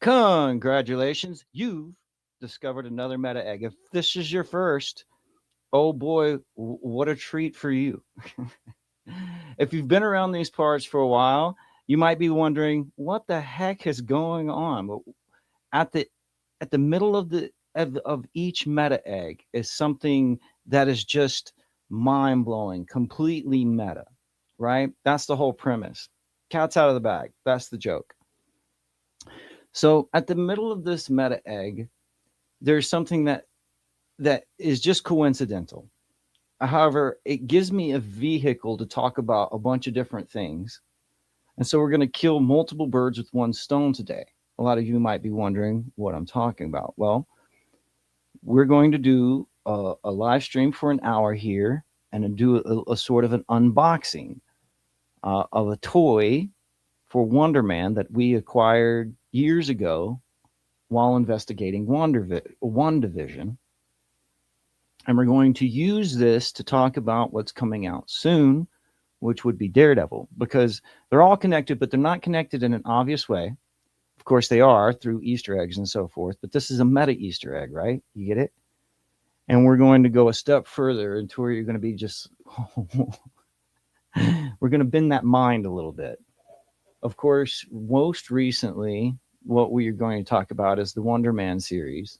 Congratulations, you've discovered another meta egg. If this is your first, oh boy, what a treat for you. If you've been around these parts for a while, you might be wondering what the heck is going on. But at the middle of each meta egg is something that is just mind blowing, completely meta, right? That's the whole premise. Cat's out of the bag. That's the joke. So at the middle of this meta egg, there's something that is just coincidental. However, it gives me a vehicle to talk about a bunch of different things. And so we're going to kill multiple birds with one stone today. A lot of you might be wondering what I'm talking about. Well, we're going to do a live stream for an hour here and do a sort of an unboxing of a toy for Wonder Man that we acquired years ago while investigating WandaVision. And we're going to use this to talk about what's coming out soon, which would be Daredevil, because they're all connected, but they're not connected in an obvious way. Of course, they are through Easter eggs and so forth, but this is a meta Easter egg, right? You get it? And we're going to go a step further into where you're going to be just, we're going to bend that mind a little bit. Of course, most recently, what we are going to talk about is the Wonder Man series.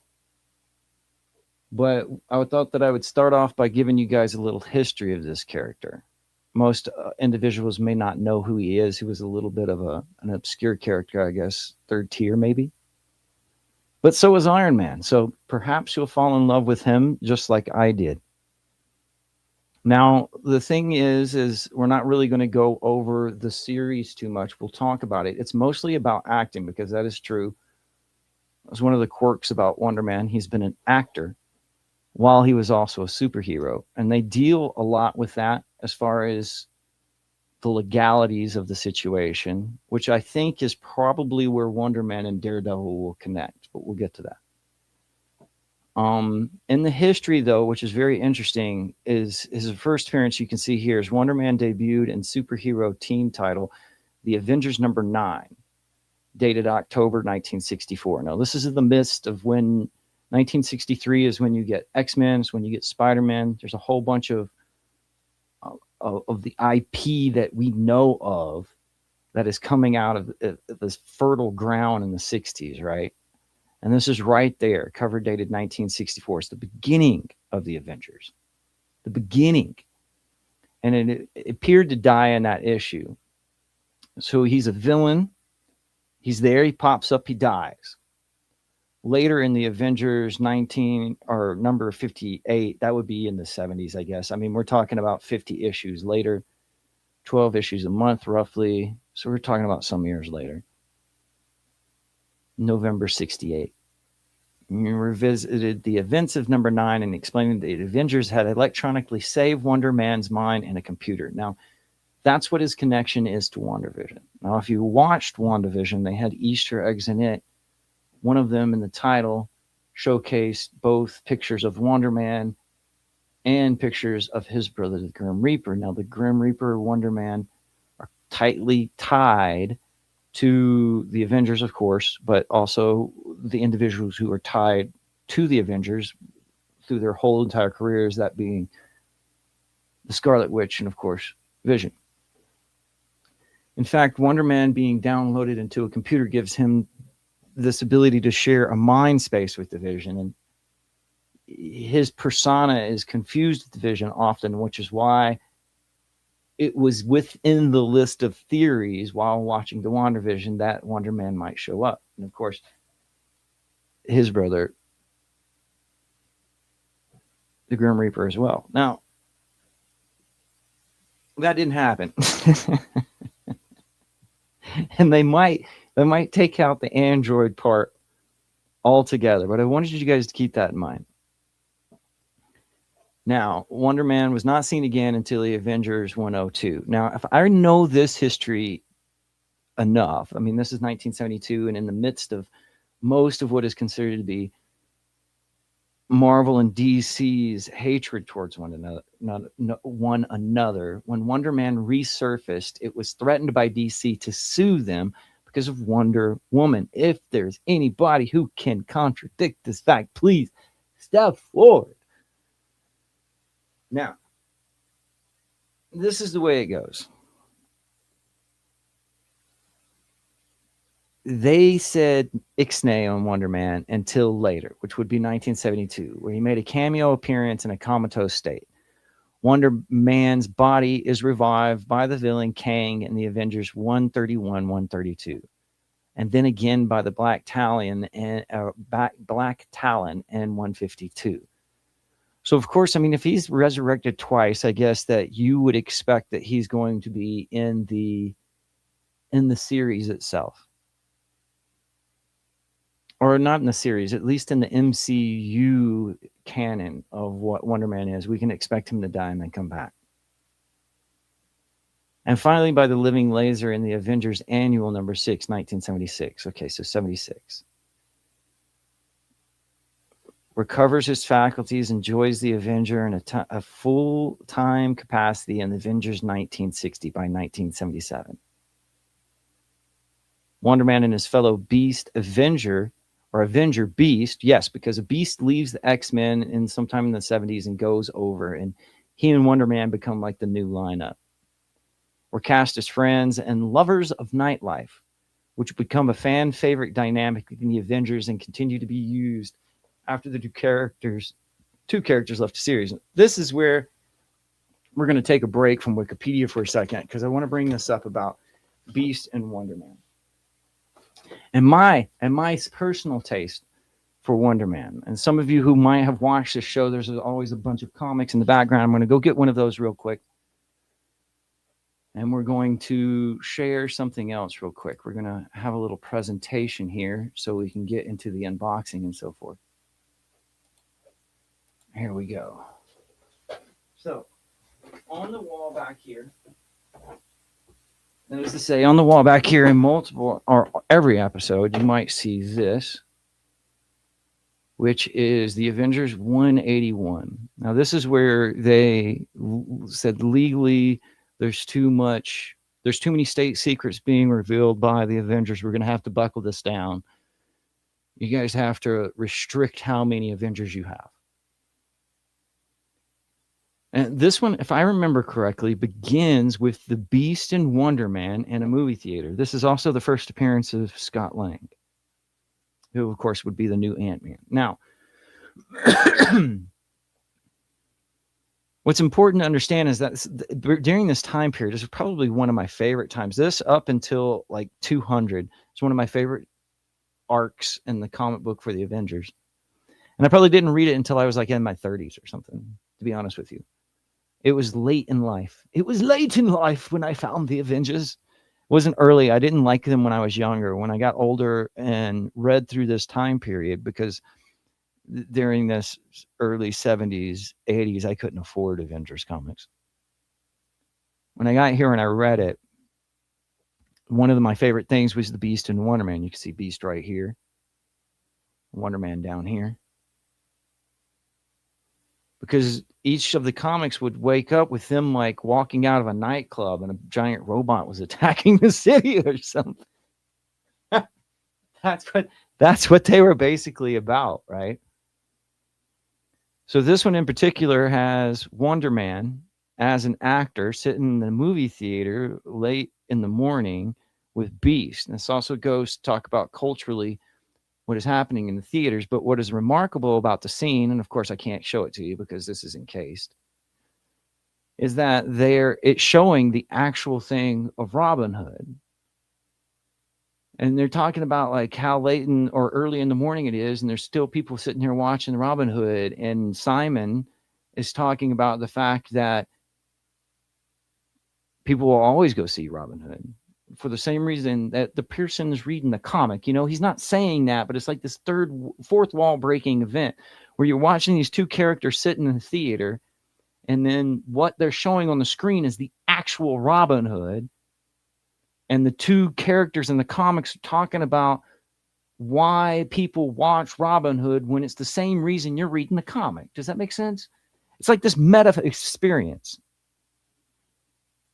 But I thought that I would start off by giving you guys a little history of this character. Most individuals may not know who he is. He was a little bit of an obscure character, I guess, third tier maybe. But so was Iron Man. So perhaps you'll fall in love with him just like I did. Now, the thing is we're not really going to go over the series too much. We'll talk about it. It's mostly about acting because that is true. It's one of the quirks about Wonder Man. He's been an actor while he was also a superhero. And they deal a lot with that as far as the legalities of the situation, which I think is probably where Wonder Man and Daredevil will connect, but we'll get to that. In the history, though, which is very interesting, is his first appearance you can see here is Wonder Man debuted in superhero team title, The Avengers #9, dated October 1964. Now, this is in the midst of when 1963 is when you get X-Men, it's when you get Spider-Man. There's a whole bunch of the IP that we know of that is coming out of this fertile ground in the 60s, right? And this is right there, cover dated 1964. It's the beginning of the Avengers. The beginning. And it appeared to die in that issue. So he's a villain. He's there, he pops up, he dies. Later in the Avengers 19 or number 58, that would be in the 70s, I guess. I mean, we're talking about 50 issues later, 12 issues a month roughly. So we're talking about some years later. November 68. We revisited the events of #9 and explaining that the Avengers had electronically saved Wonder Man's mind in a computer. Now, that's what his connection is to WandaVision. Now, if you watched WandaVision, they had Easter eggs in it. One of them in the title showcased both pictures of Wonder Man and pictures of his brother, the Grim Reaper. Now, the Grim Reaper and Wonder Man are tightly tied to the Avengers, of course, but also the individuals who are tied to the Avengers through their whole entire careers, that being the Scarlet Witch and, of course, Vision. In fact, Wonder Man being downloaded into a computer gives him this ability to share a mind space with the Vision, and his persona is confused with the Vision often, which is why it was within the list of theories while watching the WandaVision that Wonder Man might show up. And of course, his brother, the Grim Reaper, as well. Now, that didn't happen. And they might take out the android part altogether, but I wanted you guys to keep that in mind. Now, Wonder Man was not seen again until the Avengers 102. Now, if I know this history enough, I mean, this is 1972, and in the midst of most of what is considered to be Marvel and DC's hatred towards one another, when Wonder Man resurfaced, it was threatened by DC to sue them because of Wonder Woman. If there's anybody who can contradict this fact, please step forward. Now, this is the way it goes. They said Ixnay on Wonder Man until later, which would be 1972, where he made a cameo appearance in a comatose state. Wonder Man's body is revived by the villain Kang in the Avengers 131, 132, and then again by the Black Talon and Black Talon in 152. So of course, I mean, if he's resurrected twice, I guess that you would expect that he's going to be in the series itself. Or not in the series, at least in the MCU canon of what Wonder Man is. We can expect him to die and then come back. And finally, by the Living Laser in the Avengers Annual number 6, 1976. Okay, so 76. Recovers his faculties, enjoys the Avenger in a full-time capacity in the Avengers 1960 by 1977. Wonder Man and his fellow Beast Avenger Beast, yes, because a Beast leaves the X-Men in sometime in the 70s and goes over, and he and Wonder Man become like the new lineup. Were cast as friends and lovers of nightlife, which become a fan favorite dynamic in the Avengers and continue to be used after the two characters left the series. This is where we're going to take a break from Wikipedia for a second, because I want to bring this up about Beast and Wonder Man. And my personal taste for Wonder Man. And some of you who might have watched this show, there's always a bunch of comics in the background. I'm going to go get one of those real quick. And we're going to share something else real quick. We're going to have a little presentation here so we can get into the unboxing and so forth. Here we go. So, on the wall back here, that is to say, on the wall back here in multiple or every episode, you might see this, which is the Avengers 181. Now, this is where they said legally there's too many state secrets being revealed by the Avengers. We're going to have to buckle this down. You guys have to restrict how many Avengers you have. And this one, if I remember correctly, begins with the Beast and Wonder Man in a movie theater. This is also the first appearance of Scott Lang, who, of course, would be the new Ant-Man. Now, what's important to understand is that during this time period, this is probably one of my favorite times. This up until like 200 is one of my favorite arcs in the comic book for the Avengers. And I probably didn't read it until I was like in my 30s or something, to be honest with you. It was late in life. It was late in life when I found the Avengers. It wasn't early. I didn't like them when I was younger. When I got older and read through this time period, because during this early 70s, 80s, I couldn't afford Avengers comics. When I got here and I read it, one of my favorite things was the Beast and Wonder Man. You can see Beast right here, Wonder Man down here. Because each of the comics would wake up with them like walking out of a nightclub and a giant robot was attacking the city or something. That's what they were basically about, right? So this one in particular has Wonder Man as an actor sitting in the movie theater late in the morning with Beast. And this also goes to talk about culturally what is happening in the theaters. But what is remarkable about the scene, and of course I can't show it to you because this is encased, is that it's showing the actual thing of Robin Hood. And they're talking about like how late or early in the morning it is, and there's still people sitting here watching Robin Hood. And Simon is talking about the fact that people will always go see Robin Hood for the same reason that the person is reading the comic. You know, he's not saying that, but it's like this fourth wall breaking event where you're watching these two characters sit in the theater, and then what they're showing on the screen is the actual Robin Hood. And the two characters in the comics are talking about why people watch Robin Hood when it's the same reason you're reading the comic. Does that make sense? It's like this meta experience.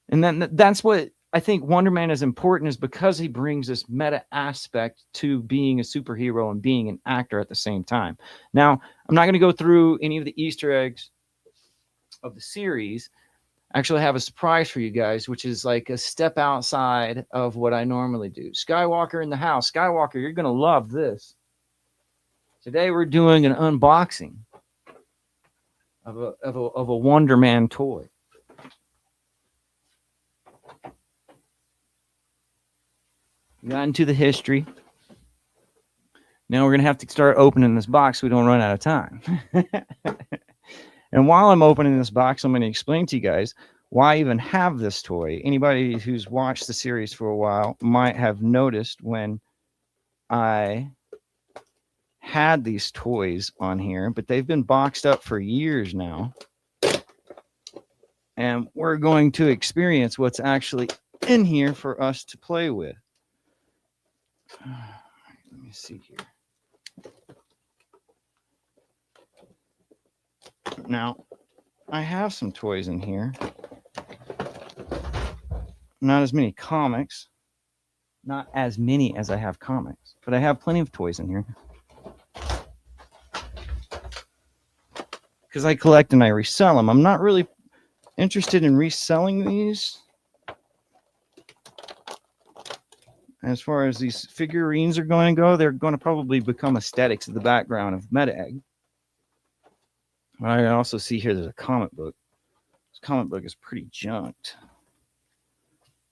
And then that's what I think Wonder Man is important is because he brings this meta aspect to being a superhero and being an actor at the same time. Now, I'm not going to go through any of the Easter eggs of the series. I actually have a surprise for you guys, which is like a step outside of what I normally do. Skywalker in the house. Skywalker, you're going to love this. Today we're doing an unboxing of a Wonder Man toy. We got into the history. Now we're going to have to start opening this box so we don't run out of time. And while I'm opening this box, I'm going to explain to you guys why I even have this toy. Anybody who's watched the series for a while might have noticed when I had these toys on here, but they've been boxed up for years now. And we're going to experience what's actually in here for us to play with. Let me see here. Now, I have some toys in here. Not as many comics. Not as many as I have comics, but I have plenty of toys in here. Because I collect and I resell them. I'm not really interested in reselling these. As far as these figurines are going to go, they're going to probably become aesthetics of the background of Meta Egg. I also see here there's a comic book. This comic book is pretty junked,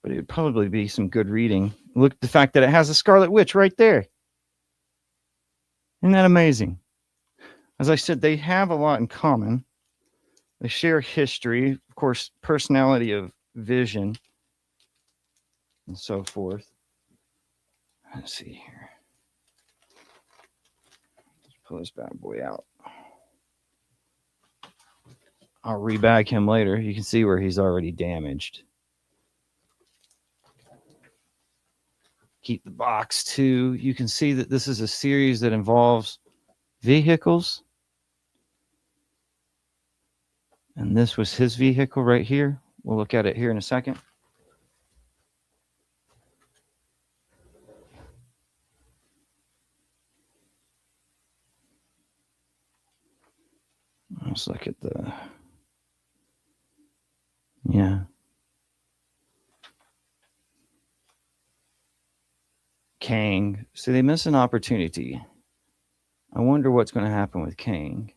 but it would probably be some good reading. Look at the fact that it has a Scarlet Witch right there. Isn't that amazing? As I said, they have a lot in common. They share history, of course, personality of Vision, and so forth. Let's see here. Let's pull this bad boy out. I'll rebag him later. You can see where he's already damaged. Keep the box too. You can see that this is a series that involves vehicles. And this was his vehicle right here. We'll look at it here in a second. Let's look at the... Yeah. Kang. So they miss an opportunity. I wonder what's going to happen with Kang.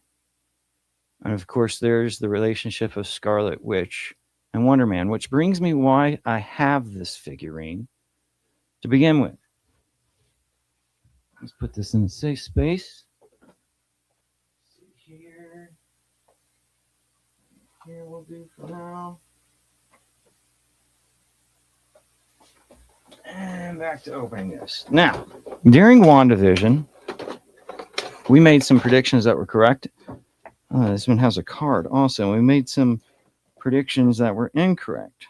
And of course, there's the relationship of Scarlet Witch and Wonder Man, which brings me why I have this figurine to begin with. Let's put this in a safe space. Here we'll do for now. And back to opening this. Now, during WandaVision, we made some predictions that were correct. This one has a card also. We made some predictions that were incorrect.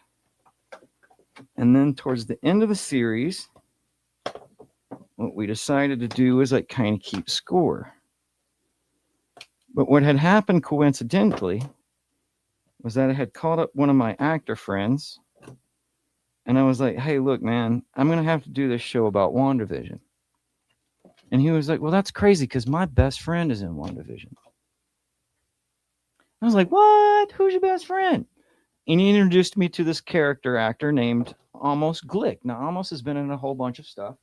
And then towards the end of the series, what we decided to do was like kind of keep score. But what had happened coincidentally was that I had called up one of my actor friends, and I was like, hey, look, man, I'm going to have to do this show about WandaVision. And he was like, well, that's crazy because my best friend is in WandaVision. I was like, what? Who's your best friend? And he introduced me to this character actor named Amos Glick. Now, Amos has been in a whole bunch of stuff.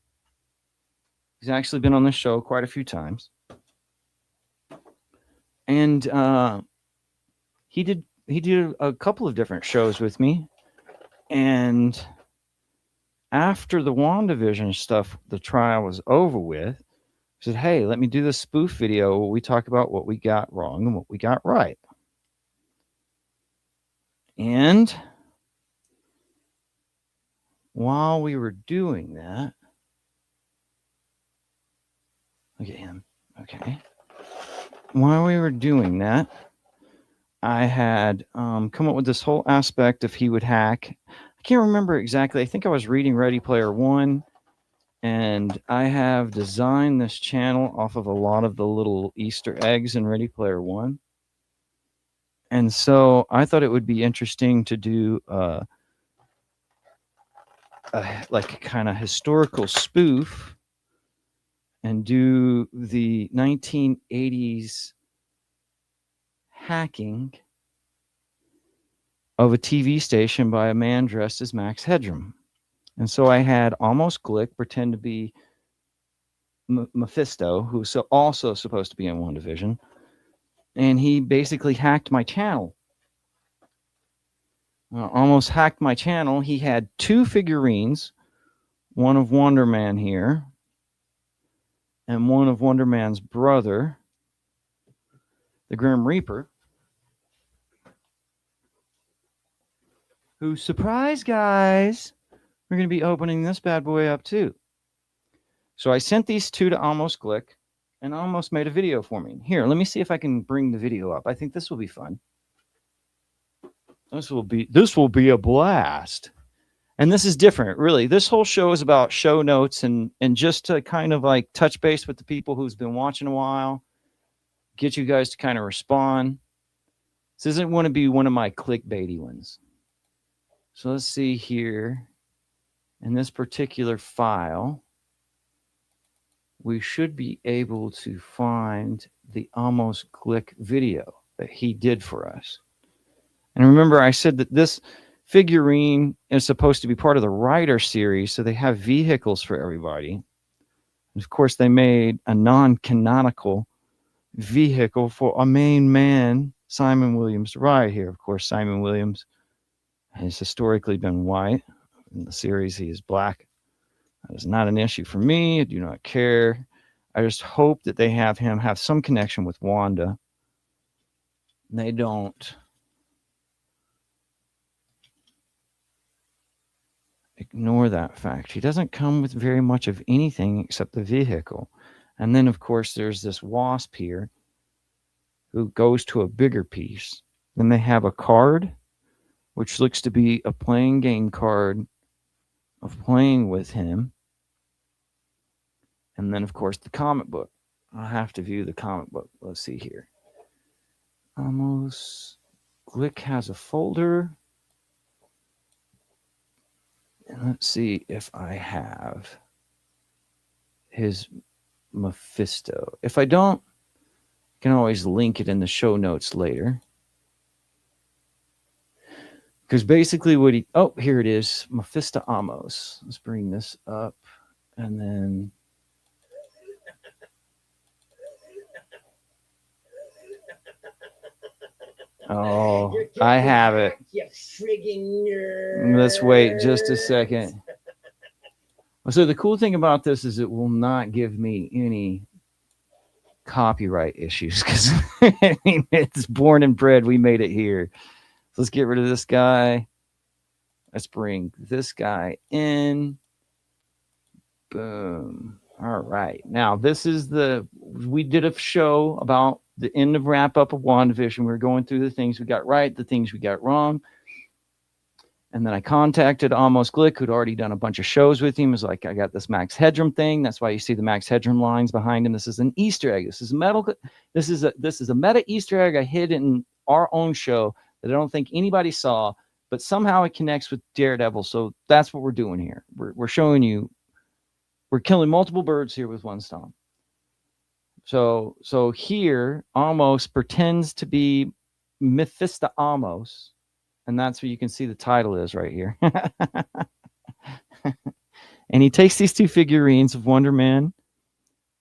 He's actually been on the show quite a few times. And he did a couple of different shows with me. And after the WandaVision stuff, the trial was over with, I said, hey, let me do this spoof video where we talk about what we got wrong and what we got right. And while we were doing that, look at him. Okay. While we were doing that, I had come up with this whole aspect of he would hack. I can't remember exactly. I think I was reading Ready Player One, and I have designed this channel off of a lot of the little Easter eggs in Ready Player One. And so I thought it would be interesting to do like a kind of historical spoof and do the 1980s hacking of a TV station by a man dressed as Max Headroom. And so I had Almost Glick pretend to be Mephisto, who's also supposed to be in WandaVision. And he basically hacked my channel. Almost hacked my channel. He had 2 figurines, one of Wonder Man here, and one of Wonder Man's brother, the Grim Reaper, who, surprise guys, we're going to be opening this bad boy up too. So I sent these 2 to Almost Glick, and Almost made a video for me. Here, let me see if I can bring the video up. I think this will be fun. This will be a blast. And this is different, really. This whole show is about show notes and just to kind of like touch base with the people who's been watching a while, get you guys to kind of respond. This isn't going to be one of my clickbaity ones. So let's see here. In this particular file, we should be able to find the Almost Glick video that he did for us. And remember, I said that this figurine is supposed to be part of the Rider series, so they have vehicles for everybody. And of course, they made a non-canonical vehicle for a main man, Simon Williams, to ride here. Of course, Simon Williams has historically been white. In the series, he is black. That is not an issue for me. I do not care. I just hope that they have him have some connection with Wanda. They don't. Ignore that fact. He doesn't come with very much of anything except the vehicle. And then, of course, there's this wasp here who goes to a bigger piece. Then they have a card, which looks to be a playing game card of playing with him. And then, of course, the comic book. I'll have to view the comic book. Let's see here. Almost Glick has a folder. And let's see if I have his Mephisto. If I don't, I can always link it in the show notes later. Because basically what he... Oh, here it is. Mephisto Amos. Let's bring this up. And then... Oh, I have it. You friggin' nerd. Let's wait just a second. So the cool thing about this is it will not give me any copyright issues because I mean, it's born and bred. We made it here. So let's get rid of this guy. Let's bring this guy in. Boom. All right. Now, this is we did a show about the end of wrap up of WandaVision. We were going through the things we got right, the things we got wrong. And then I contacted Almost Glick, who'd already done a bunch of shows with him. He was like, I got this Max Headroom thing. That's why you see the Max Headroom lines behind him. This is an Easter egg. This is a meta Easter egg I hid in our own show that I don't think anybody saw, but somehow it connects with Daredevil. So that's what we're doing here. We're showing you, we're killing multiple birds here with one stone. So here, Almost pretends to be Mephisto Amos. And that's what you can see the title is right here. And he takes these 2 figurines of Wonder Man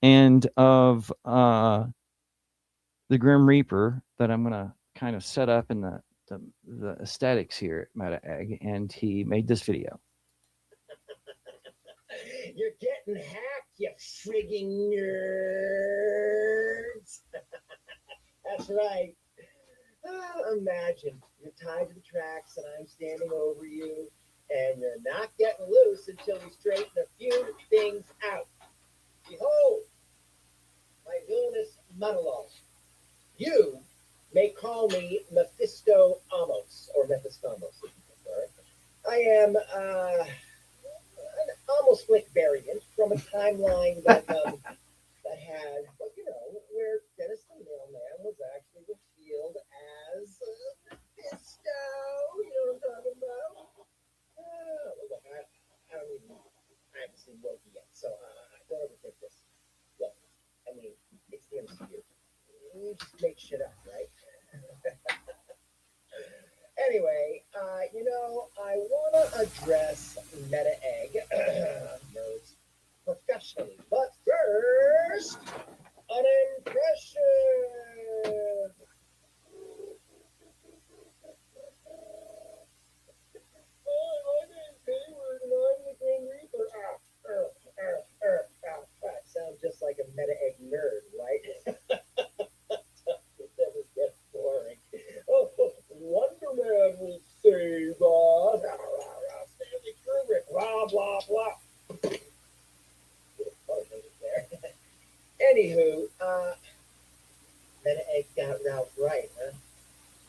and of the Grim Reaper that I'm going to kind of set up in the aesthetics here at Meta Egg. And he made this video. You're getting hacked, you friggin' nerds. That's right. Imagine you're tied to the tracks and I'm standing over you and you're not getting loose until we straighten a few things out. Behold, my villainous monologue. You may call me Mephisto Amos, or Mephistamos, if you prefer. I am an Almost Glick variant from a timeline that had, well, you know, where Dennis the Mailman was actually revealed as Mephisto. You know what I'm talking about? Look, I don't you just make shit up, right? Anyway, I want to address Meta Egg nerds professionally. But first, an impression. I'm Hayward and I'm the Green Reaper. That sounds just like a Meta Egg nerd, right? It never gets boring. Oh, Wonder Man will save us. Stanley Kubrick, blah, blah, blah. Anywho, Meta Egg got Ralph right, huh?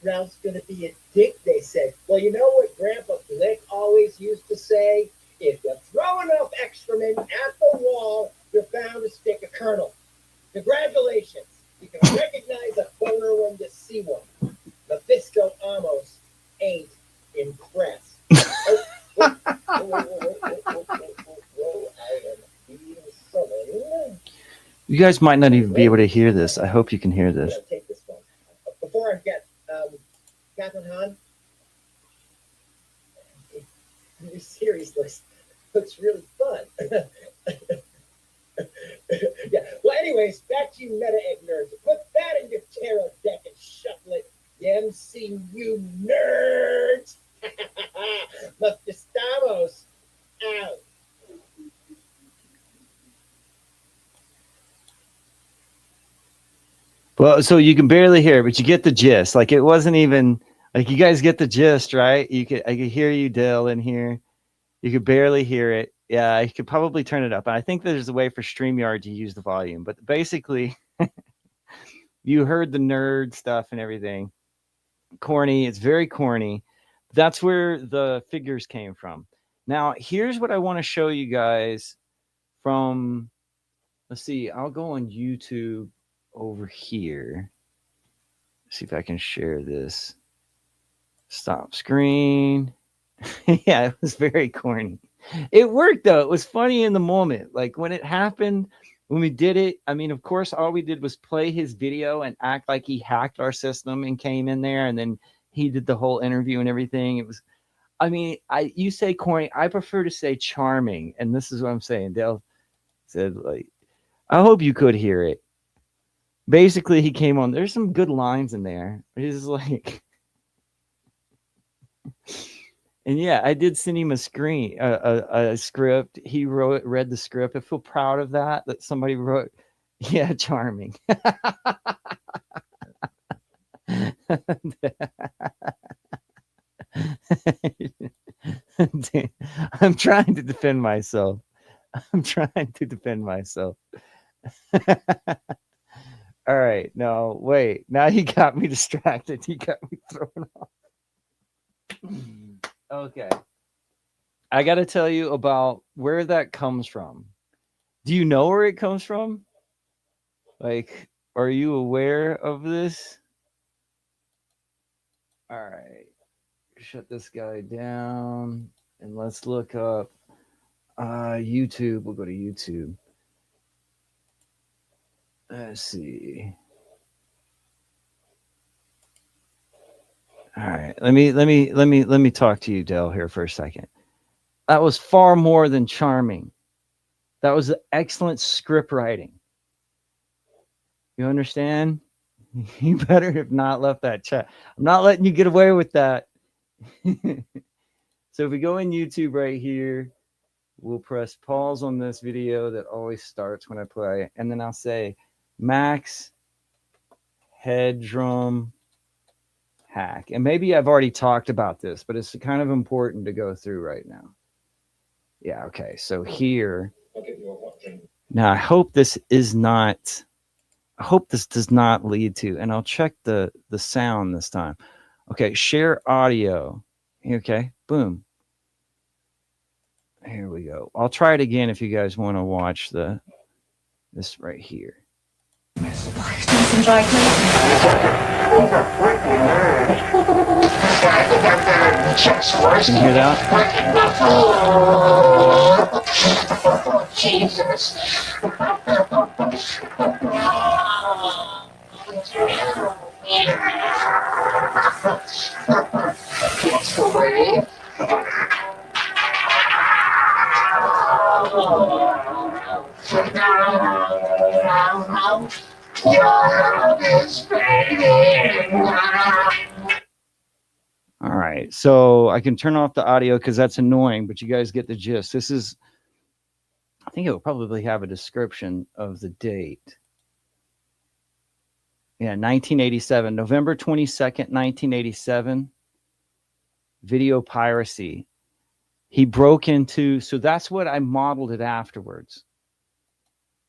Ralph's gonna be a dick, they said. Well, you know what Grandpa Glick always used to say? If you throw enough excrement at the wall, you're bound to stick a kernel. Congratulations. You can recognize a boner when you see one. Mephisto Amos ain't impressed. I am being summoned. You guys might not even be able to hear this. I hope you can hear this. Take this one. Before I get Captain Han, the new series looks really fun. Yeah. Well, anyways, back to you Meta Egg nerds. Put that in your tarot deck and shuffle it. You MCU nerds. Mephistos out. Well, so you can barely hear it, but you get the gist. Like, it wasn't even like, you guys get the gist, right? I could hear you, Dale, in here. You could barely hear it. Yeah, I could probably turn it up. I think there's a way for StreamYard to use the volume, but basically, you heard the nerd stuff and everything. Corny. It's very corny. That's where the figures came from. Now, here's what I want to show you guys from, let's see, I'll go on YouTube over here. See if I can share this. Stop screen. Yeah, it was very corny. It worked though. It was funny in the moment. Like when it happened, when we did it, I mean, of course, all we did was play his video and act like he hacked our system and came in there, and then he did the whole interview and everything. It was, I mean, you say corny, I prefer to say charming, and this is what I'm saying. Dale said, like, I hope you could hear it. Basically, he came on. There's some good lines in there. He's like, and yeah, I did send him a script. He read the script. I feel proud of that somebody wrote. Yeah, charming. I'm trying to defend myself. All right. No, wait. Now he got me distracted. He got me thrown off. Okay. I got to tell you about where that comes from. Do you know where it comes from? Like, are you aware of this? All right. Shut this guy down and let's look up YouTube. We'll go to YouTube. Let's see. All right. Let me talk to you, Dale, here for a second. That was far more than charming. That was excellent script writing. You understand? You better have not left that chat. I'm not letting you get away with that. So if we go in YouTube right here, we'll press pause on this video that always starts when I play, and then I'll say Max Headroom hack. And maybe I've already talked about this, but it's kind of important to go through right now. Yeah, okay. So here, now I hope this does not lead to, and I'll check the sound this time. Okay, share audio. Okay, boom. Here we go. I'll try it again if you guys want to watch this right here. Some dry Can you hear that? Jesus. All right, so I can turn off the audio because that's annoying, but you guys get the gist. This is, I think it will probably have a description of the date. Yeah, 1987, November 22nd, 1987. Video piracy. He broke into, so that's what I modeled it afterwards.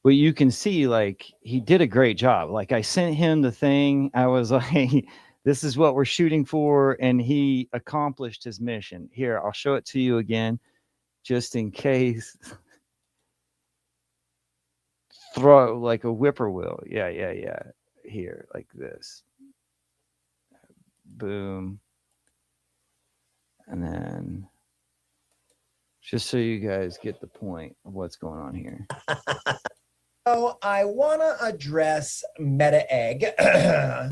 But you can see, like, he did a great job. Like, I sent him the thing. I was like, this is what we're shooting for. And he accomplished his mission. Here, I'll show it to you again, just in case. Throw like a whippoorwill. Yeah. Here, like this. Boom. And then just so you guys get the point of what's going on here. So I want to address Meta Egg. I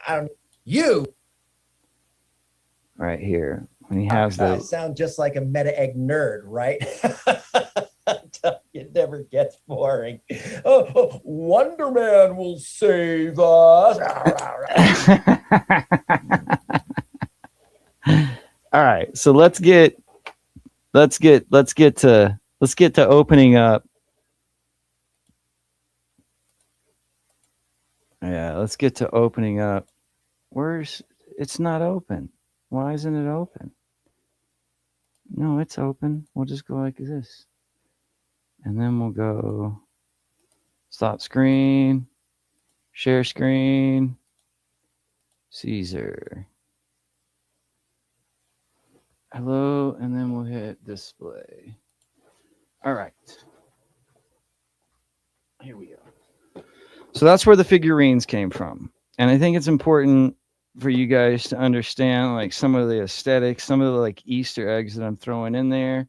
don't. You Right here. When he has guys the sound just like a Meta Egg nerd, right? It never gets boring. Oh, Wonder Man will save us. All right, so let's get to opening up. Yeah, let's get to opening up. It's not open. Why isn't it open? No, it's open. We'll just go like this. And then we'll go stop screen, share screen, Caesar. Hello, and then we'll hit display. All right. Here we go. So that's where the figurines came from. And I think it's important for you guys to understand like some of the aesthetics, some of the like Easter eggs that I'm throwing in there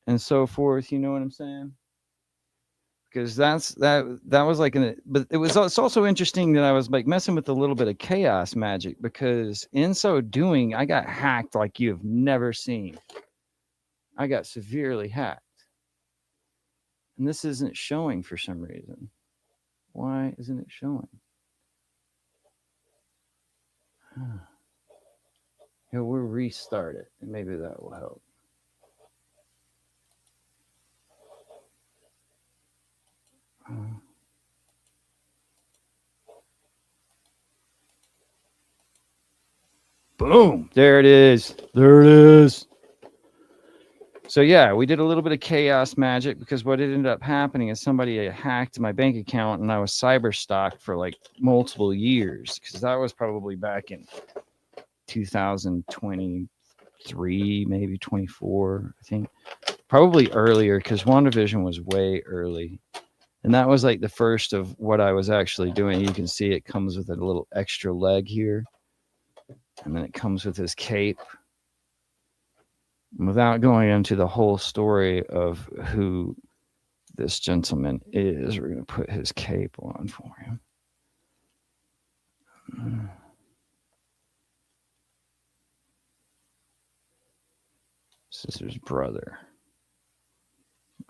and so forth. You know what I'm saying? Because that was like but it's also interesting that I was like messing with a little bit of chaos magic, because in so doing I got hacked like you've never seen. I got severely hacked, and this isn't showing for some reason. Why isn't it showing? Here, we'll restart it, and maybe that will help. Boom. There it is. There it is. So yeah, we did a little bit of chaos magic, because what ended up happening is somebody hacked my bank account and I was cyber stalked for like multiple years, because that was probably back in 2023, maybe 24, I think. Probably earlier, because WandaVision was way early. And that was like the first of what I was actually doing. You can see it comes with a little extra leg here. And then it comes with his cape. Without going into the whole story of who this gentleman is, we're going to put his cape on for him. This is his brother.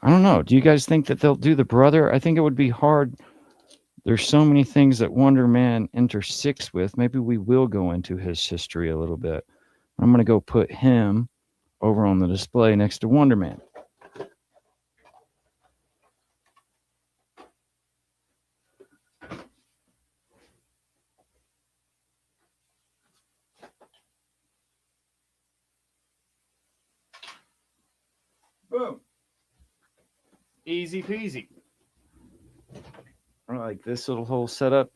I don't know. Do you guys think that they'll do the brother? I think it would be hard. There's so many things that Wonder Man intersects with. Maybe we will go into his history a little bit. I'm going to go put him over on the display next to Wonder Man. Boom. Easy peasy. I like this little whole setup.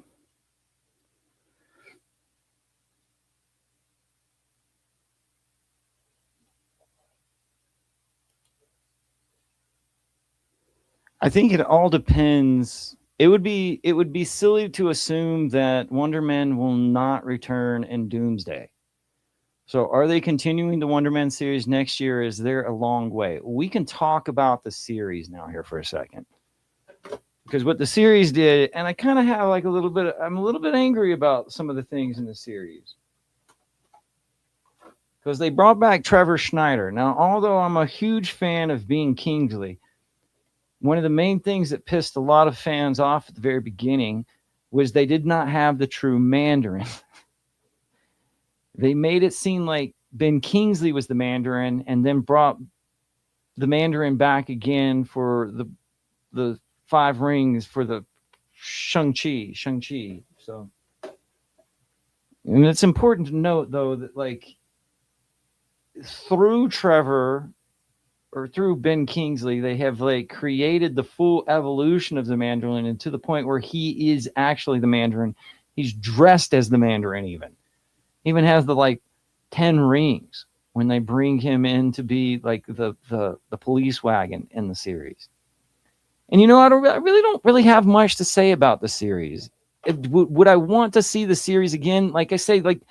I think it all depends. It would be silly to assume that Wonder Man will not return in Doomsday. So are they continuing the Wonder Man series next year? Is there a long way? We can talk about the series now here for a second. Because what the series did, and I kind of have like I'm a little bit angry about some of the things in the series. because they brought back Trevor Schneider. Now, although I'm a huge fan of Ben Kingsley, one of the main things that pissed a lot of fans off at the very beginning was they did not have the true Mandarin. They made it seem like Ben Kingsley was the Mandarin and then brought the Mandarin back again for the Five Rings for the Shang-Chi. So, and it's important to note, though, that like through Trevor or through Ben Kingsley, they have like created the full evolution of the Mandarin, and to the point where he is actually the Mandarin. He's dressed as the Mandarin, even has the like 10 rings when they bring him in to be like the police wagon in the series. And I really don't really have much to say about the series. Would I want to see the series again? Like I say, like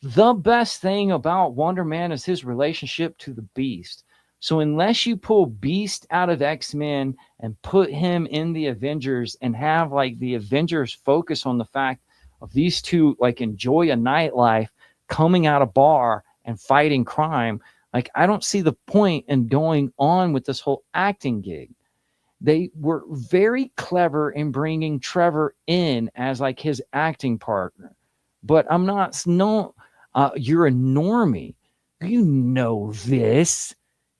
the best thing about Wonder Man is his relationship to the Beast. So unless you pull Beast out of X-Men and put him in the Avengers and have like the Avengers focus on the fact of these two like enjoy a nightlife, coming out of bar and fighting crime, like I don't see the point in going on with this whole acting gig. They were very clever in bringing Trevor in as like his acting partner, but I'm not. No, you're a normie. You know this.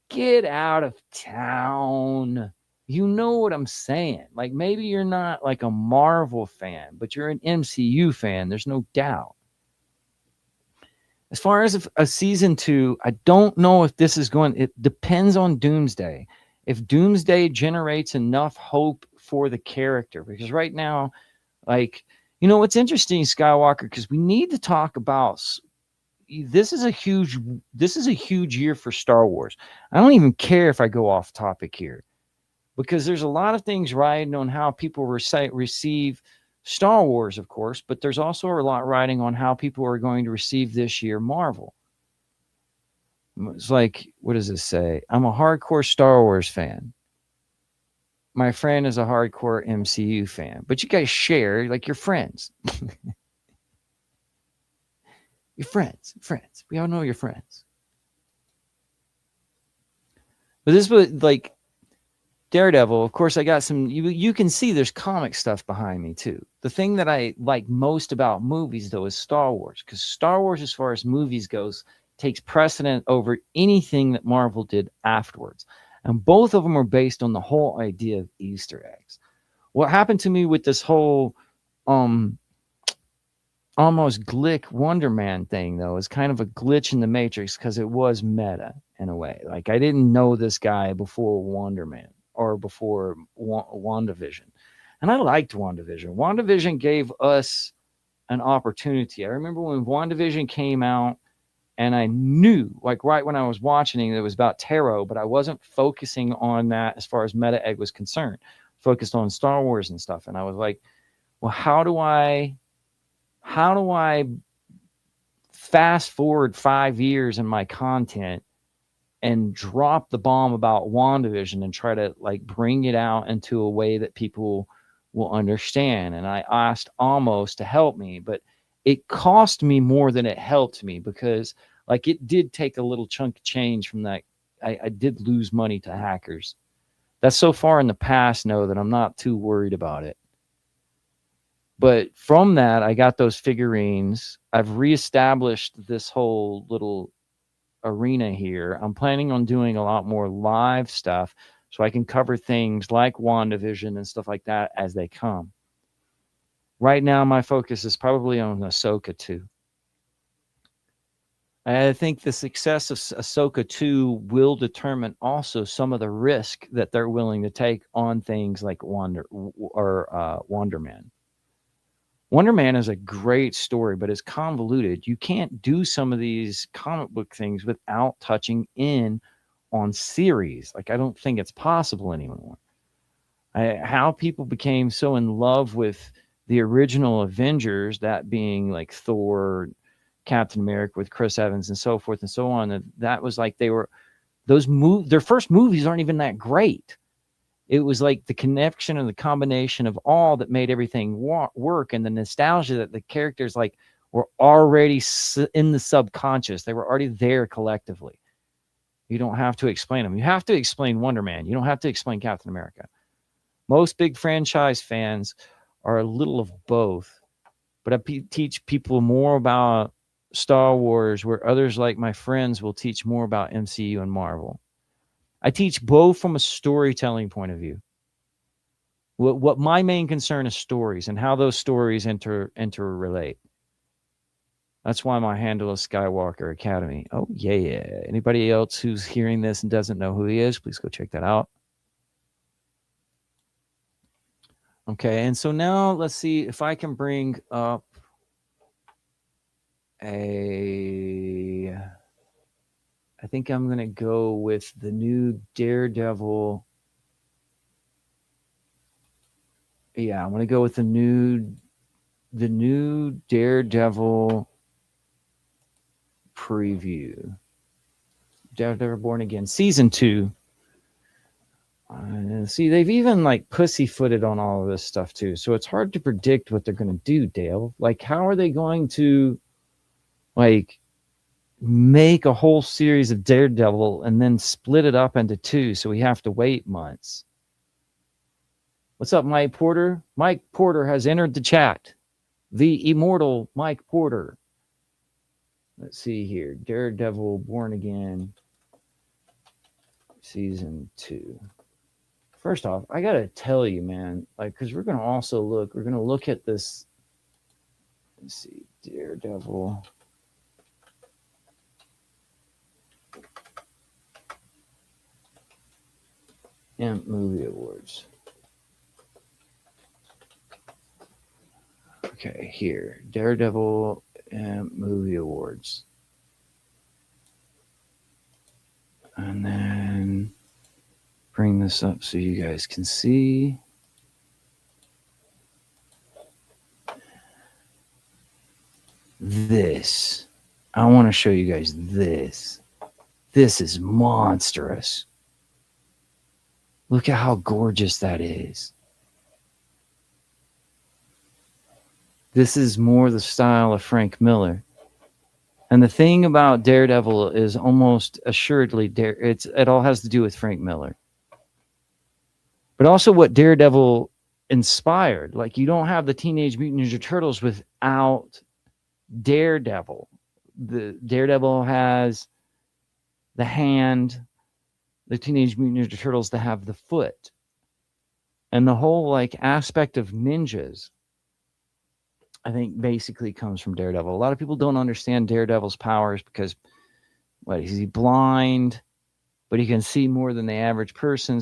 Get out of town. You know what I'm saying. Like maybe you're not like a Marvel fan, but you're an MCU fan. There's no doubt. As far as a season 2, I don't know if this is going. It depends on Doomsday. If Doomsday generates enough hope for the character, because right now, like, what's interesting, Skywalker, because we need to talk about this is a huge year for Star Wars. I don't even care if I go off topic here, because there's a lot of things riding on how people receive Star Wars, of course, but there's also a lot riding on how people are going to receive this year Marvel. It's like, what does this say? I'm a hardcore Star Wars fan. My friend is a hardcore MCU fan. But you guys share, like, you're friends. You're friends. We all know you're friends. But this was, like, Daredevil, of course, I got some, you can see there's comic stuff behind me, too. The thing that I like most about movies, though, is Star Wars. Because Star Wars, as far as movies goes, takes precedent over anything that Marvel did afterwards. And both of them are based on the whole idea of Easter eggs. What happened to me with this whole almost glick Wonder Man thing, though, is kind of a glitch in the Matrix, because it was meta in a way. Like, I didn't know this guy before Wonder Man or before WandaVision. And I liked WandaVision. WandaVision gave us an opportunity. I remember when WandaVision came out, and I knew, like right when I was watching it, it was about tarot, but I wasn't focusing on that as far as Meta Egg was concerned. Focused on Star Wars and stuff. And I was like, well, how do I fast forward 5 years in my content and drop the bomb about WandaVision and try to like bring it out into a way that people will understand? And I asked Almost to help me, but it cost me more than it helped me, because like it did take a little chunk of change from that. I did lose money to hackers. That's so far in the past now that I'm not too worried about it. But from that, I got those figurines. I've reestablished this whole little arena here. I'm planning on doing a lot more live stuff so I can cover things like WandaVision and stuff like that as they come. Right now, my focus is probably on Ahsoka 2. I think the success of Ahsoka 2 will determine also some of the risk that they're willing to take on things like Wonder Man. Wonder Man is a great story, but it's convoluted. You can't do some of these comic book things without touching in on series. Like, I don't think it's possible anymore. How people became so in love with the original Avengers, that being like Thor, Captain America with Chris Evans and so forth and so on, that was like their first movies aren't even that great. It was like the connection and the combination of all that made everything work, and the nostalgia that the characters like were already in the subconscious. They were already there collectively. You don't have to explain them. You have to explain Wonder Man. You don't have to explain Captain America. Most big franchise fans are a little of both, but I teach people more about Star Wars, where others like my friends will teach more about MCU and Marvel. I teach both from a storytelling point of view. What my main concern is stories and how those stories interrelate. That's why my handle is Skywalker Academy. Oh, yeah. Anybody else who's hearing this and doesn't know who he is, please go check that out. Okay, and so now let's see if I can bring up I think I'm going to go with the new Daredevil. Yeah, I'm going to go with the new Daredevil preview. Daredevil Born Again season 2. See, they've even like pussyfooted on all of this stuff too. So it's hard to predict what they're going to do, Dale. Like, how are they going to like make a whole series of Daredevil and then split it up into 2 so we have to wait months? What's up, Mike Porter? Mike Porter has entered the chat. The immortal Mike Porter. Let's see here. Daredevil Born Again season 2. First off, I got to tell you, man, like, because we're going to look at this. Let's see. Daredevil. And movie awards. Okay, here. Daredevil and movie awards. And then bring this up so you guys can see. This. I want to show you guys this. This is monstrous. Look at how gorgeous that is. This is more the style of Frank Miller. And the thing about Daredevil is almost assuredly it all has to do with Frank Miller. But also what Daredevil inspired. Like, you don't have the Teenage Mutant Ninja Turtles without Daredevil. The Daredevil has the hand, the Teenage Mutant Ninja Turtles to have the foot. And the whole like aspect of ninjas, I think, basically comes from Daredevil. A lot of people don't understand Daredevil's powers because, is he blind? But he can see more than the average person.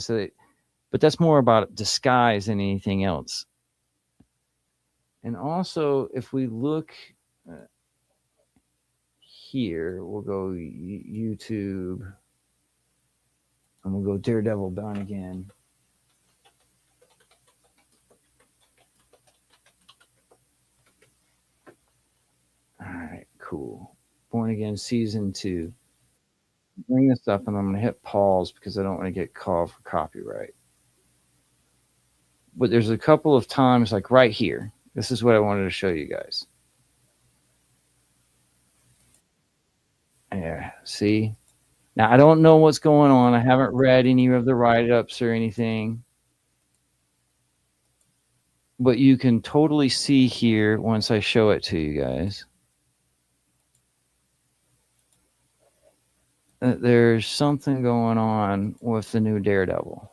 But that's more about disguise than anything else. And also, if we look here, we'll go YouTube, and we'll go Daredevil Born Again. All right, cool. Born Again season 2. Bring this up, and I'm going to hit pause because I don't want to get called for copyright. But there's a couple of times, like right here. This is what I wanted to show you guys. Yeah, see? Now, I don't know what's going on. I haven't read any of the write-ups or anything. But you can totally see here once I show it to you guys. There's something going on with the new Daredevil.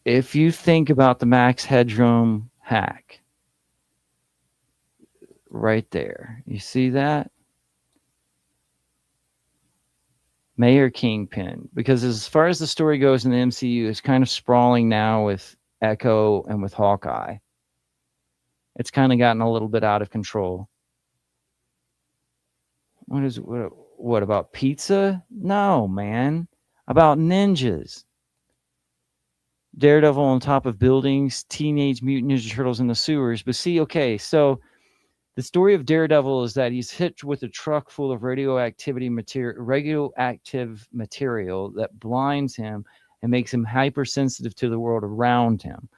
If you think about the Max Headroom hack, right there, you see that? Mayor Kingpin, because as far as the story goes in the MCU, it's kind of sprawling now with Echo and with Hawkeye. It's kind of gotten a little bit out of control. What about pizza? No, man. About ninjas. Daredevil on top of buildings, Teenage Mutant Ninja Turtles in the sewers. But see, okay, so the story of Daredevil is that he's hit with a truck full of radioactive material that blinds him and makes him hypersensitive to the world around him.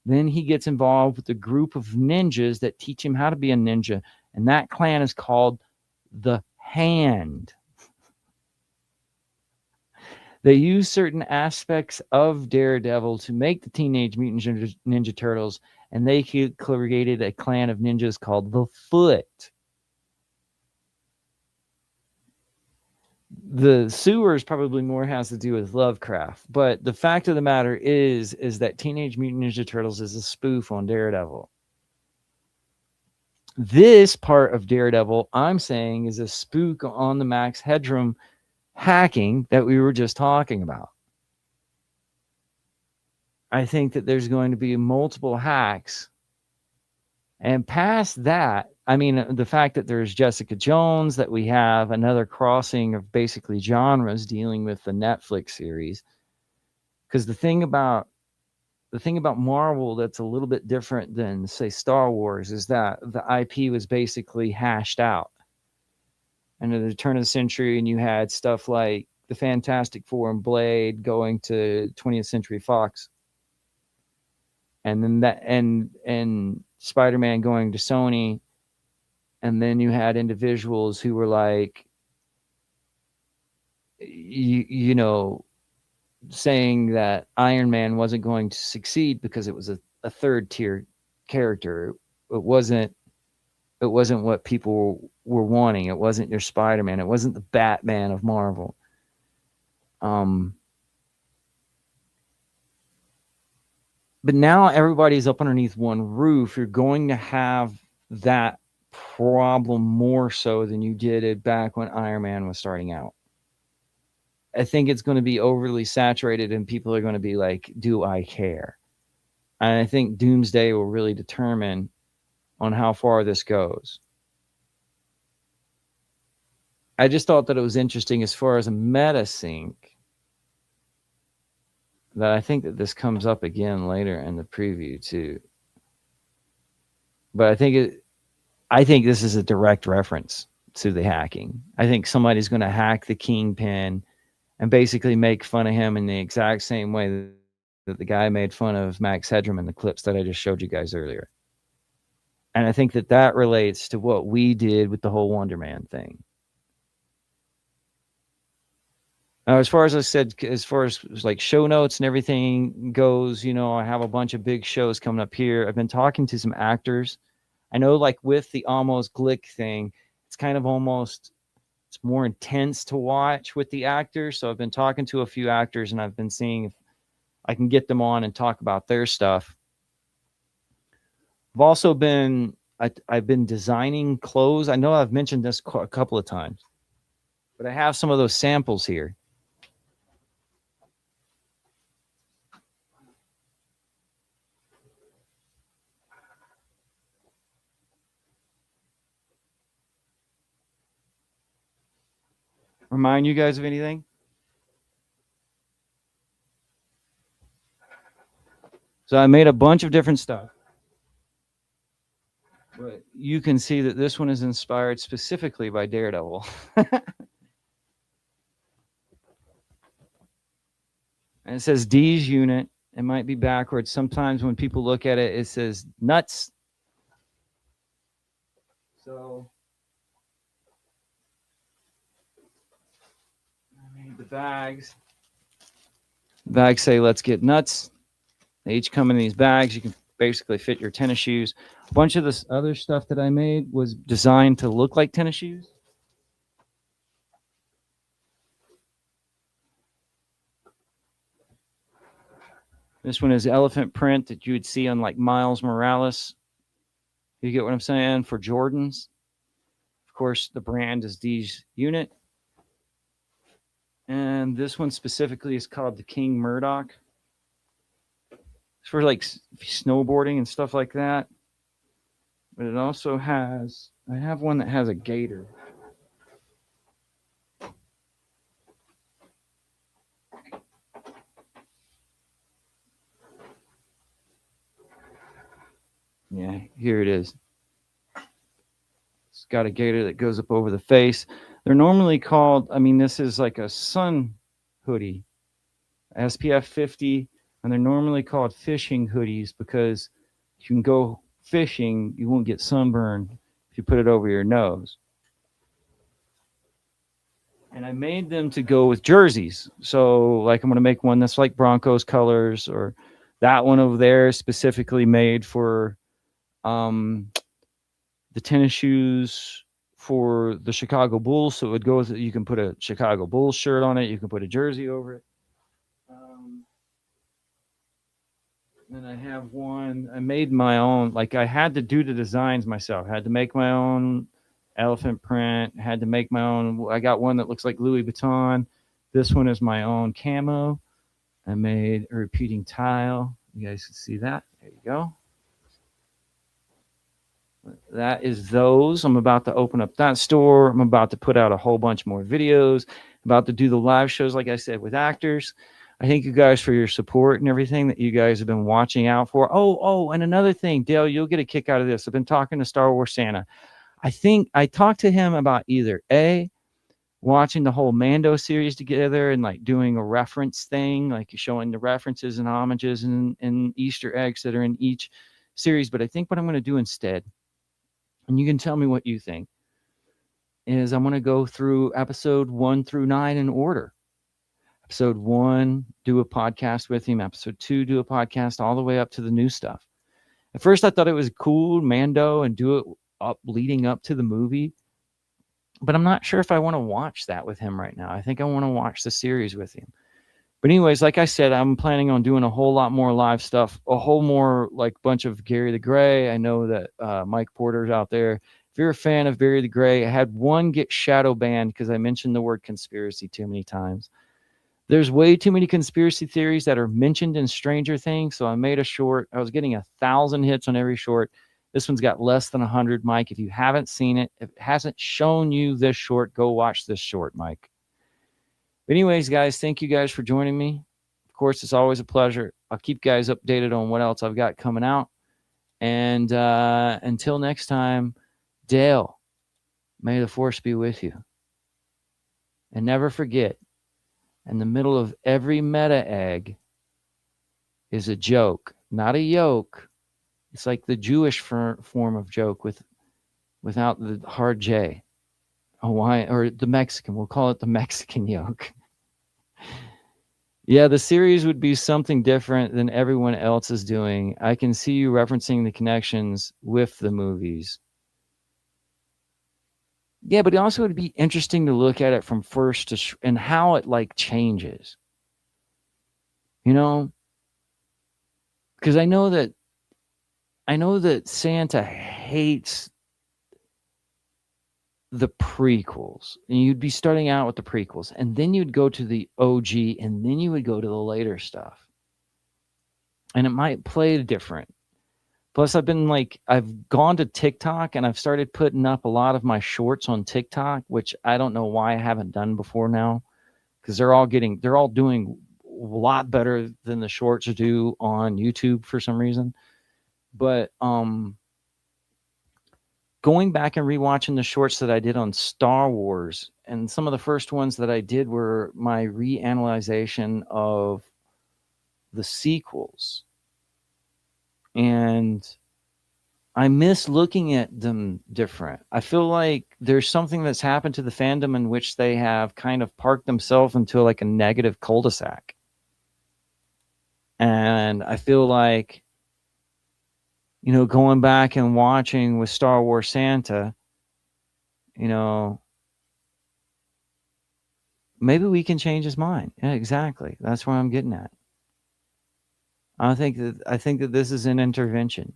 Then he gets involved with a group of ninjas that teach him how to be a ninja, and that clan is called the Hand. They use certain aspects of Daredevil to make the Teenage Mutant Ninja Turtles, and they created a clan of ninjas called the Foot. The sewers probably more has to do with Lovecraft, but the fact of the matter is that Teenage Mutant Ninja Turtles is a spoof on Daredevil. This part of Daredevil, I'm saying, is a spook on the Max Headroom hacking that we were just talking about. I think that there's going to be multiple hacks. And past that, I mean, the fact that there's Jessica Jones, that we have another crossing of basically genres dealing with the Netflix series. Because the thing about Marvel that's a little bit different than, say, Star Wars is that the IP was basically hashed out. And at the turn of the century, and you had stuff like the Fantastic Four and Blade going to 20th Century Fox, and then that and Spider-Man going to Sony, and then you had individuals who were like, you know, saying that Iron Man wasn't going to succeed because it was a third tier character. It wasn't what people were wanting. It wasn't your Spider-Man. It wasn't the Batman of Marvel. But now everybody's up underneath one roof. You're going to have that problem more so than you did it back when Iron Man was starting out. I think it's going to be overly saturated and people are going to be like, do I care? And I think Doomsday will really determine on how far this goes. I just thought that it was interesting as far as a meta sync, that I think that this comes up again later in the preview too. But I think this is a direct reference to the hacking. I think somebody's going to hack the Kingpin and basically make fun of him in the exact same way that the guy made fun of Max Headroom in the clips that I just showed you guys earlier. And I think that relates to what we did with the whole Wonder Man thing. Now, as far as I said, as far as like show notes and everything goes, you know, I have a bunch of big shows coming up here. I've been talking to some actors. I know, like with the Almost Glick thing, it's kind of almost, it's more intense to watch with the actors. So I've been talking to a few actors and I've been seeing if I can get them on and talk about their stuff. I've also been, I've been designing clothes. I know I've mentioned this a couple of times, but I have some of those samples here. Remind you guys of anything? So I made a bunch of different stuff. But you can see that this one is inspired specifically by Daredevil. And it says D's unit. It might be backwards. Sometimes when people look at it, it says nuts. So I made the bags. The bags say, let's get nuts. They each come in these bags. You can basically fit your tennis shoes. A bunch of this other stuff that I made was designed to look like tennis shoes. This one is elephant print that you would see on like Miles Morales. You get what I'm saying? For Jordans. Of course, the brand is D's unit. And this one specifically is called the King Murdoch. It's for like snowboarding and stuff like that. But it also has, I have one that has a gator. Yeah, here it is. It's got a gator that goes up over the face. They're normally called, I mean, this is like a sun hoodie. SPF 50. And they're normally called fishing hoodies because you can go fishing, you won't get sunburned if you put it over your nose. And I made them to go with jerseys. So, like, I'm going to make one that's like Broncos colors, or that one over there specifically made for the tennis shoes for the Chicago Bulls. So it would go with it. You can put a Chicago Bulls shirt on it. You can put a jersey over it. Then I have one. I made my own. Like, I had to do the designs myself. I had to make my own elephant print. Had to make my own. I got one that looks like Louis Vuitton. This one is my own camo. I made a repeating tile. You guys can see that. There you go. That is those. I'm about to open up that store. I'm about to put out a whole bunch more videos. About to do the live shows, like I said, with actors. I thank you guys for your support and everything that you guys have been watching out for. Oh, and another thing, Dale, you'll get a kick out of this. I've been talking to Star Wars Santa. I think I talked to him about either A, watching the whole Mando series together and like doing a reference thing, like showing the references and homages and Easter eggs that are in each series. But I think what I'm going to do instead, and you can tell me what you think, is I'm going to go through episode 1 through 9 in order. Episode 1, do a podcast with him. Episode 2, do a podcast all the way up to the new stuff. At first, I thought it was cool, Mando, and do it up leading up to the movie. But I'm not sure if I want to watch that with him right now. I think I want to watch the series with him. But anyways, like I said, I'm planning on doing a whole lot more live stuff, a whole more like bunch of Gary the Gray. I know that Mike Porter's out there. If you're a fan of Gary the Gray, I had one get shadow banned because I mentioned the word conspiracy too many times. There's way too many conspiracy theories that are mentioned in Stranger Things, so I made a short. I was getting 1,000 hits on every short. This one's got less than 100, Mike. If you haven't seen it, if it hasn't shown you this short, go watch this short, Mike. But anyways, guys, thank you guys for joining me. Of course, it's always a pleasure. I'll keep guys updated on what else I've got coming out. And until next time, Dale, may the force be with you. And never forget, in the middle of every meta egg is a joke, not a yoke. It's like the Jewish form of joke without the hard J. Hawaiian, or the Mexican. We'll call it the Mexican yoke. Yeah, the series would be something different than everyone else is doing. I can see you referencing the connections with the movies. Yeah, but it also would be interesting to look at it from first to and how it like changes. You know, because I know that Santa hates the prequels. And you'd be starting out with the prequels, and then you'd go to the OG, and then you would go to the later stuff. And it might play different. Plus, I've gone to TikTok and I've started putting up a lot of my shorts on TikTok, which I don't know why I haven't done before now, because they're all doing a lot better than the shorts do on YouTube for some reason. But going back and rewatching the shorts that I did on Star Wars, and some of the first ones that I did were my reanalyzation of the sequels. And I miss looking at them different. I feel like there's something that's happened to the fandom in which they have kind of parked themselves into like a negative cul-de-sac. And I feel like, you know, going back and watching with Star Wars Santa, you know, maybe we can change his mind. Yeah, exactly. That's where I'm getting at. I think that this is an intervention.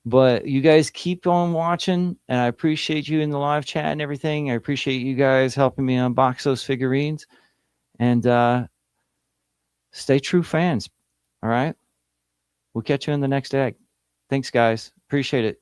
But you guys keep on watching, and I appreciate you in the live chat and everything. I appreciate you guys helping me unbox those figurines. And stay true fans. All right? We'll catch you in the next egg. Thanks, guys. Appreciate it.